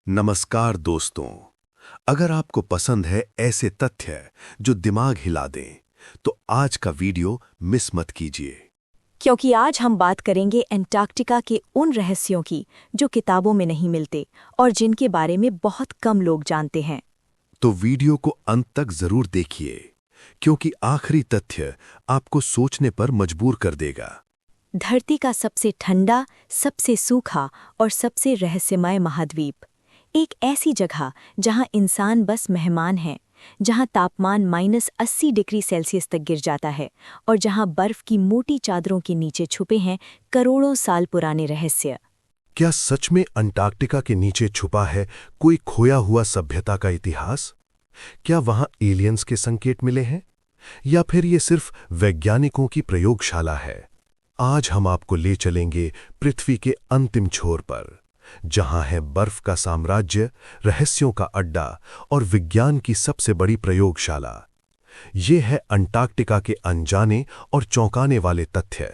नमस्कार दोस्तों। अगर आपको पसंद है ऐसे तथ्य जो दिमाग हिला दें, तो आज का वीडियो मिस मत कीजिए। क्योंकि आज हम बात करेंगे अंटार्कटिका के उन रहस्यों की जो किताबों में नहीं मिलते और जिनके बारे में बहुत कम लोग जानते हैं। तो वीडियो को अंत तक जरूर देखिए, क्योंकि आखिरी तथ्य आपको सोचने पर मजबूर कर देगा। धरती का सबसे ठंडा, सबसे सूखा और सबसे रहस्यमय महाद्वीप, एक ऐसी जगह जहां इंसान बस मेहमान है, जहां तापमान -80 डिग्री सेल्सियस तक गिर जाता है और जहां बर्फ की मोटी चादरों के नीचे छुपे हैं करोड़ों साल पुराने रहस्य। क्या सच में अंटार्कटिका के नीचे छुपा है कोई खोया हुआ सभ्यता का इतिहास? क्या वहां एलियंस के संकेत मिले हैं, या फिर ये सिर्फ वैज्ञानिकों की प्रयोगशाला है? आज हम आपको ले चलेंगे पृथ्वी के अंतिम छोर पर, जहां है बर्फ का साम्राज्य, रहस्यों का अड्डा और विज्ञान की सबसे बड़ी प्रयोगशाला। ये है अंटार्कटिका के अनजाने और चौंकाने वाले तथ्य।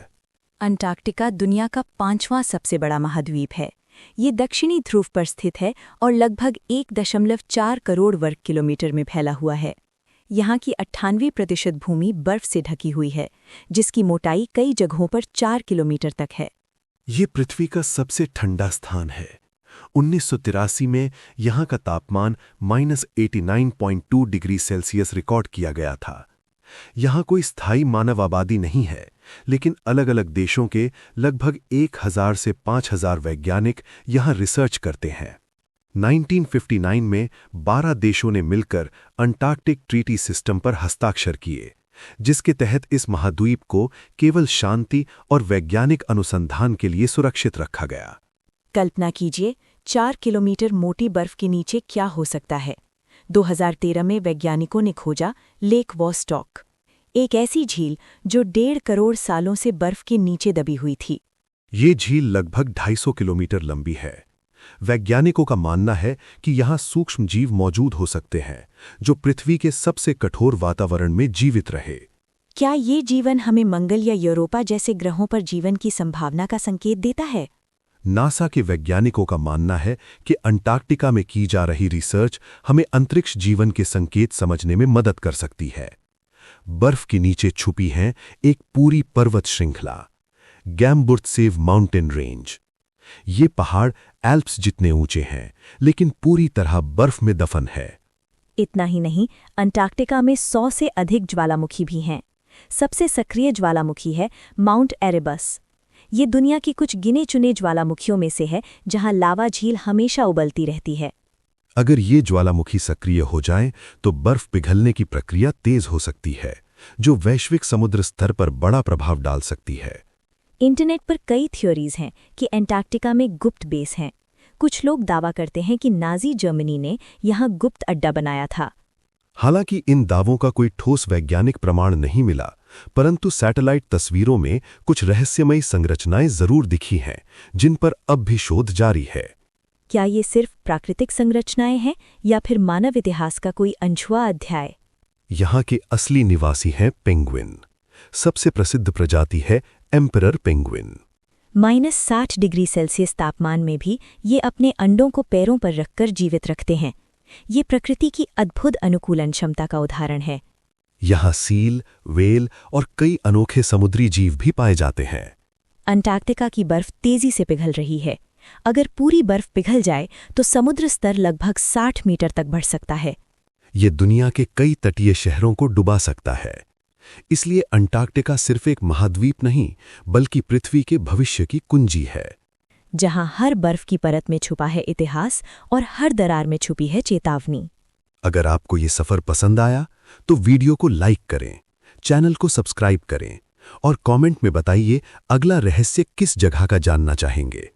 अंटार्कटिका दुनिया का 5वां सबसे बड़ा महाद्वीप है। ये दक्षिणी ध्रुव पर स्थित है और लगभग 1.4 करोड़ वर्ग किलोमीटर में फैला हुआ है। यहाँ की 98% भूमि बर्फ से ढकी हुई है, जिसकी मोटाई कई जगहों पर 4 किलोमीटर तक है। ये पृथ्वी का सबसे ठंडा स्थान है। 1983 में यहाँ का तापमान -89.2 डिग्री सेल्सियस रिकॉर्ड किया गया था। यहाँ कोई स्थायी मानव आबादी नहीं है, लेकिन अलग अलग देशों के लगभग 1000 से 5000 वैज्ञानिक यहाँ रिसर्च करते हैं। 1959 में 12 देशों ने मिलकर अंटार्कटिक ट्रीटी सिस्टम पर हस्ताक्षर किए, जिसके तहत इस महाद्वीप को केवल शांति और वैज्ञानिक अनुसंधान के लिए सुरक्षित रखा गया। कल्पना कीजिए, 4 किलोमीटर मोटी बर्फ के नीचे क्या हो सकता है। 2013 में वैज्ञानिकों ने खोजा लेक वॉस्टॉक, एक ऐसी झील जो 1.5 करोड़ सालों से बर्फ के नीचे दबी हुई थी। ये झील लगभग 250 किलोमीटर लंबी है। वैज्ञानिकों का मानना है कि यहाँ सूक्ष्म जीव मौजूद हो सकते हैं जो पृथ्वी के सबसे कठोर वातावरण में जीवित रहे। क्या ये जीवन हमें मंगल या यूरोपा जैसे ग्रहों पर जीवन की संभावना का संकेत देता है? नासा के वैज्ञानिकों का मानना है कि अंटार्कटिका में की जा रही रिसर्च हमें अंतरिक्ष जीवन के संकेत समझने में मदद कर सकती है। बर्फ के नीचे छुपी है एक पूरी पर्वत श्रृंखला, गैम्बुर्तसेव माउंटेन रेंज। ये पहाड़ एल्प्स जितने ऊंचे हैं, लेकिन पूरी तरह बर्फ में दफन है। इतना ही नहीं, अंटार्कटिका में 100 से अधिक ज्वालामुखी भी हैं। सबसे सक्रिय ज्वालामुखी है माउंट एरेबस। ये दुनिया की कुछ गिने चुने ज्वालामुखियों में से है जहां लावा झील हमेशा उबलती रहती है। अगर ये ज्वालामुखी सक्रिय हो जाए तो बर्फ पिघलने की प्रक्रिया तेज हो सकती है, जो वैश्विक समुद्र स्तर पर बड़ा प्रभाव डाल सकती है। इंटरनेट पर कई थ्योरीज हैं कि अंटार्कटिका में गुप्त बेस हैं। कुछ लोग दावा करते हैं कि नाजी जर्मनी ने यहाँ गुप्त अड्डा बनाया था। हालांकि इन दावों का कोई ठोस वैज्ञानिक प्रमाण नहीं मिला, परंतु सैटेलाइट तस्वीरों में कुछ रहस्यमयी संरचनाएं जरूर दिखी हैं, जिन पर अब भी शोध जारी है। क्या ये सिर्फ प्राकृतिक संरचनाएं हैं या फिर मानव इतिहास का कोई अनछुआ अध्याय? यहाँ के असली निवासी हैं पेंगुइन। सबसे प्रसिद्ध प्रजाति है एम्परर पेंगुइन। -60 डिग्री सेल्सियस तापमान में भी ये अपने अंडों को पैरों पर रखकर जीवित रखते हैं। ये प्रकृति की अद्भुत अनुकूलन क्षमता का उदाहरण है। यहाँ सील, व्हेल और कई अनोखे समुद्री जीव भी पाए जाते हैं। अंटार्कटिका की बर्फ तेजी से पिघल रही है। अगर पूरी बर्फ पिघल जाए तो समुद्र स्तर लगभग 60 मीटर तक बढ़ सकता है। ये दुनिया के कई तटीय शहरों को डुबा सकता है। इसलिए अंटार्कटिका सिर्फ एक महाद्वीप नहीं, बल्कि पृथ्वी के भविष्य की कुंजी है, जहां हर बर्फ की परत में छुपा है इतिहास और हर दरार में छुपी है चेतावनी। अगर आपको ये सफर पसंद आया तो वीडियो को लाइक करें, चैनल को सब्सक्राइब करें और कमेंट में बताइए अगला रहस्य किस जगह का जानना चाहेंगे।